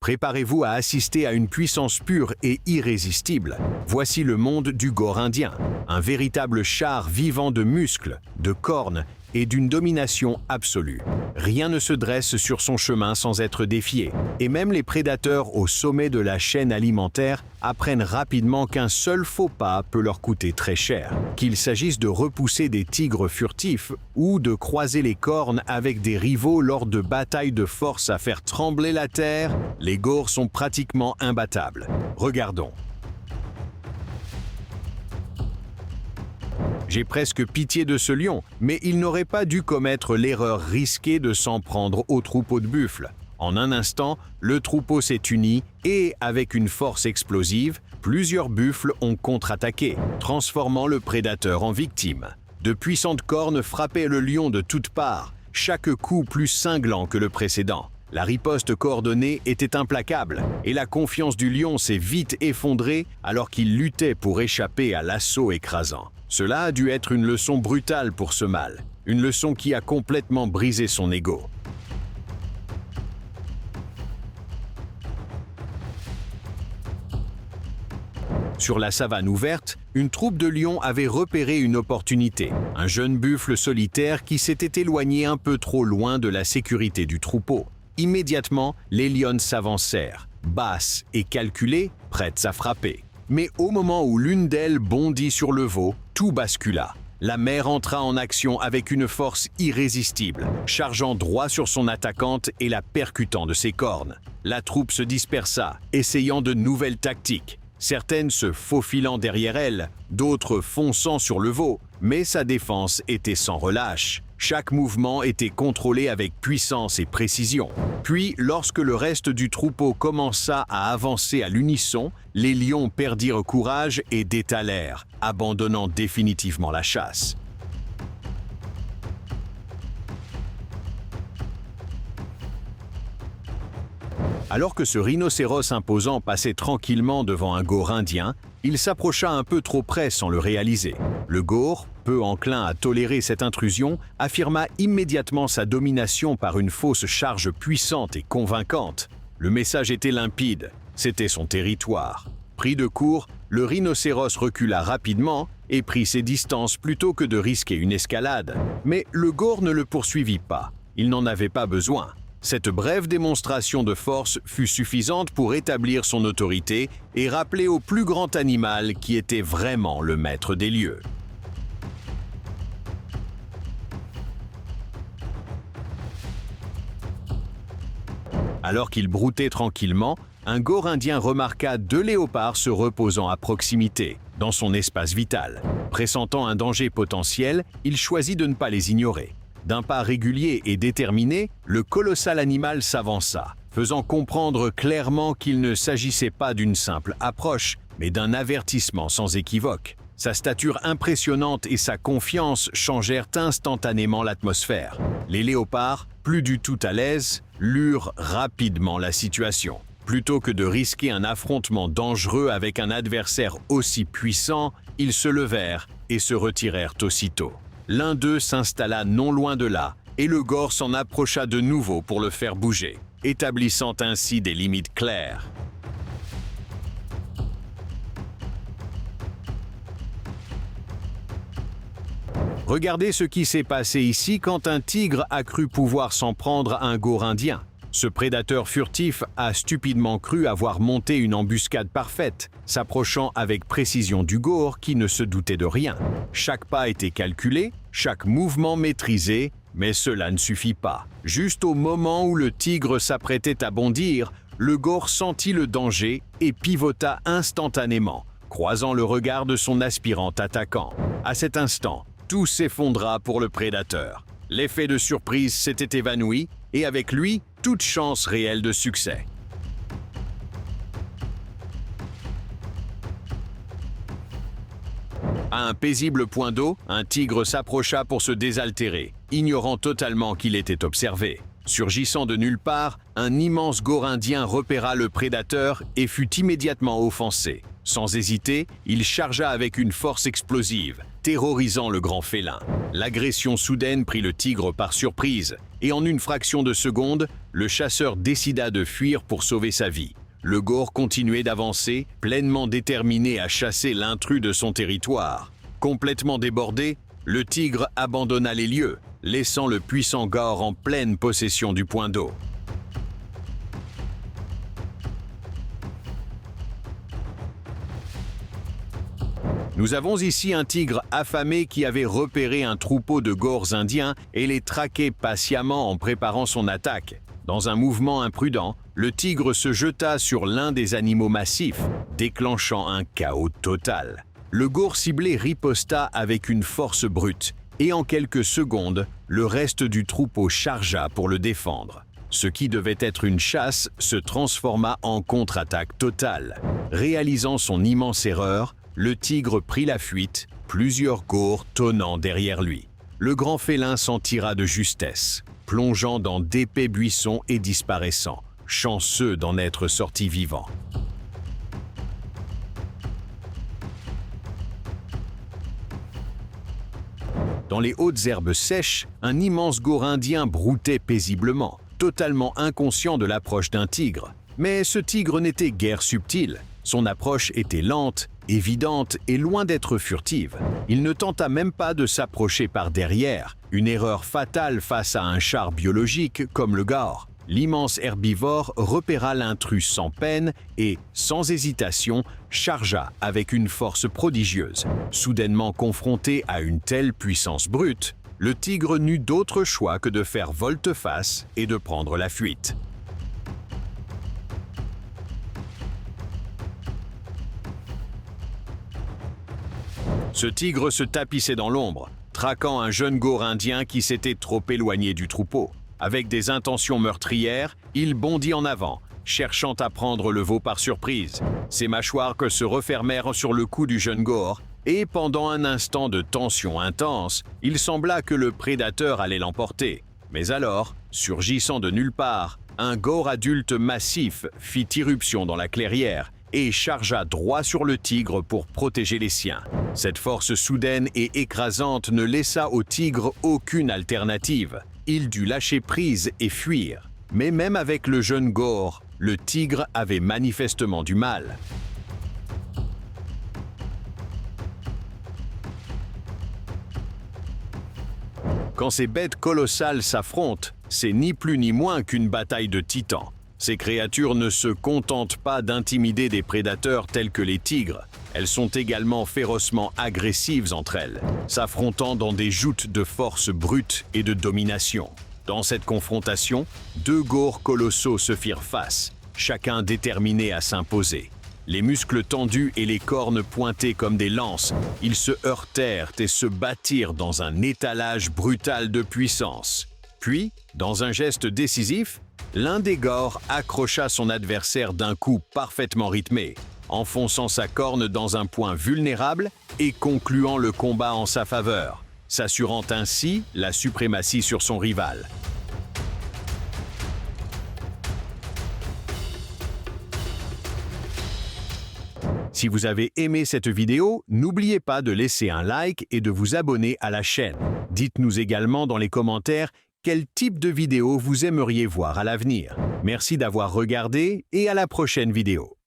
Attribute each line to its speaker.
Speaker 1: Préparez-vous à assister à une puissance pure et irrésistible. Voici le monde du gore indien, un véritable char vivant de muscles, de cornes et d'une domination absolue. Rien ne se dresse sur son chemin sans être défié, et même les prédateurs au sommet de la chaîne alimentaire apprennent rapidement qu'un seul faux pas peut leur coûter très cher. Qu'il s'agisse de repousser des tigres furtifs ou de croiser les cornes avec des rivaux lors de batailles de force à faire trembler la terre, les gores sont pratiquement imbattables. Regardons. J'ai presque pitié de ce lion, mais il n'aurait pas dû commettre l'erreur risquée de s'en prendre au troupeau de buffles. En un instant, le troupeau s'est uni et, avec une force explosive, plusieurs buffles ont contre-attaqué, transformant le prédateur en victime. De puissantes cornes frappaient le lion de toutes parts, chaque coup plus cinglant que le précédent. La riposte coordonnée était implacable, et la confiance du lion s'est vite effondrée alors qu'il luttait pour échapper à l'assaut écrasant. Cela a dû être une leçon brutale pour ce mâle, une leçon qui a complètement brisé son ego. Sur la savane ouverte, une troupe de lions avait repéré une opportunité, un jeune buffle solitaire qui s'était éloigné un peu trop loin de la sécurité du troupeau. Immédiatement, les lionnes s'avancèrent, basses et calculées, prêtes à frapper. Mais au moment où l'une d'elles bondit sur le veau, tout bascula. La mère entra en action avec une force irrésistible, chargeant droit sur son attaquante et la percutant de ses cornes. La troupe se dispersa, essayant de nouvelles tactiques. Certaines se faufilant derrière elle, d'autres fonçant sur le veau, mais sa défense était sans relâche. Chaque mouvement était contrôlé avec puissance et précision. Puis, lorsque le reste du troupeau commença à avancer à l'unisson, les lions perdirent courage et détalèrent, abandonnant définitivement la chasse. Alors que ce rhinocéros imposant passait tranquillement devant un gore indien, il s'approcha un peu trop près sans le réaliser. Le gore, peu enclin à tolérer cette intrusion, affirma immédiatement sa domination par une fausse charge puissante et convaincante. Le message était limpide, c'était son territoire. Pris de court, le rhinocéros recula rapidement et prit ses distances plutôt que de risquer une escalade. Mais le gore ne le poursuivit pas, il n'en avait pas besoin. Cette brève démonstration de force fut suffisante pour établir son autorité et rappeler au plus grand animal qui était vraiment le maître des lieux. Alors qu'il broutait tranquillement, un gore indien remarqua deux léopards se reposant à proximité, dans son espace vital. Pressentant un danger potentiel, il choisit de ne pas les ignorer. D'un pas régulier et déterminé, le colossal animal s'avança, faisant comprendre clairement qu'il ne s'agissait pas d'une simple approche, mais d'un avertissement sans équivoque. Sa stature impressionnante et sa confiance changèrent instantanément l'atmosphère. Les léopards, plus du tout à l'aise, lurent rapidement la situation. Plutôt que de risquer un affrontement dangereux avec un adversaire aussi puissant, ils se levèrent et se retirèrent aussitôt. L'un d'eux s'installa non loin de là, et le gore s'en approcha de nouveau pour le faire bouger, établissant ainsi des limites claires. Regardez ce qui s'est passé ici quand un tigre a cru pouvoir s'en prendre à un gore indien. Ce prédateur furtif a stupidement cru avoir monté une embuscade parfaite, s'approchant avec précision du gore qui ne se doutait de rien. Chaque pas était calculé, chaque mouvement maîtrisé, mais cela ne suffit pas. Juste au moment où le tigre s'apprêtait à bondir, le gore sentit le danger et pivota instantanément, croisant le regard de son aspirant attaquant. À cet instant, tout s'effondra pour le prédateur. L'effet de surprise s'était évanoui, et avec lui, toute chance réelle de succès. À un paisible point d'eau, un tigre s'approcha pour se désaltérer, ignorant totalement qu'il était observé. Surgissant de nulle part, un immense gore indien repéra le prédateur et fut immédiatement offensé. Sans hésiter, il chargea avec une force explosive, terrorisant le grand félin. L'agression soudaine prit le tigre par surprise, et en une fraction de seconde, Le chasseur décida de fuir pour sauver sa vie. Le gore continuait d'avancer, pleinement déterminé à chasser l'intrus de son territoire. Complètement débordé, le tigre abandonna les lieux, laissant le puissant gore en pleine possession du point d'eau. Nous avons ici un tigre affamé qui avait repéré un troupeau de gores indiens et les traquait patiemment en préparant son attaque. Dans un mouvement imprudent, le tigre se jeta sur l'un des animaux massifs, déclenchant un chaos total. Le gore ciblé riposta avec une force brute, et en quelques secondes, le reste du troupeau chargea pour le défendre. Ce qui devait être une chasse se transforma en contre-attaque totale. Réalisant son immense erreur, le tigre prit la fuite, plusieurs gores tonnant derrière lui. Le grand félin s'en tira de justesse, plongeant dans d'épais buissons et disparaissant, chanceux d'en être sorti vivant. Dans les hautes herbes sèches, un immense gore indien broutait paisiblement, totalement inconscient de l'approche d'un tigre. Mais ce tigre n'était guère subtil. Son approche était lente, évidente et loin d'être furtive. Il ne tenta même pas de s'approcher par derrière, une erreur fatale face à un char biologique comme le gare. L'immense herbivore repéra l'intrus sans peine et, sans hésitation, chargea avec une force prodigieuse. Soudainement confronté à une telle puissance brute, le tigre n'eut d'autre choix que de faire volte-face et de prendre la fuite. Ce tigre se tapissait dans l'ombre, traquant un jeune gore indien qui s'était trop éloigné du troupeau. Avec des intentions meurtrières, il bondit en avant, cherchant à prendre le veau par surprise. Ses mâchoires se refermèrent sur le cou du jeune gore, et pendant un instant de tension intense, il sembla que le prédateur allait l'emporter. Mais alors, surgissant de nulle part, un gore adulte massif fit irruption dans la clairière et chargea droit sur le tigre pour protéger les siens. Cette force soudaine et écrasante ne laissa au tigre aucune alternative. Il dut lâcher prise et fuir. Mais même avec le jeune gore, le tigre avait manifestement du mal. Quand ces bêtes colossales s'affrontent, c'est ni plus ni moins qu'une bataille de titans. Ces créatures ne se contentent pas d'intimider des prédateurs tels que les tigres. Elles sont également férocement agressives entre elles, s'affrontant dans des joutes de force brute et de domination. Dans cette confrontation, deux gores colossaux se firent face, chacun déterminé à s'imposer. Les muscles tendus et les cornes pointées comme des lances, ils se heurtèrent et se battirent dans un étalage brutal de puissance. Puis, dans un geste décisif, l'un des gores accrocha son adversaire d'un coup parfaitement rythmé, enfonçant sa corne dans un point vulnérable et concluant le combat en sa faveur, s'assurant ainsi la suprématie sur son rival. Si vous avez aimé cette vidéo, n'oubliez pas de laisser un like et de vous abonner à la chaîne. Dites-nous également dans les commentaires quel type de vidéo vous aimeriez voir à l'avenir. Merci d'avoir regardé et à la prochaine vidéo.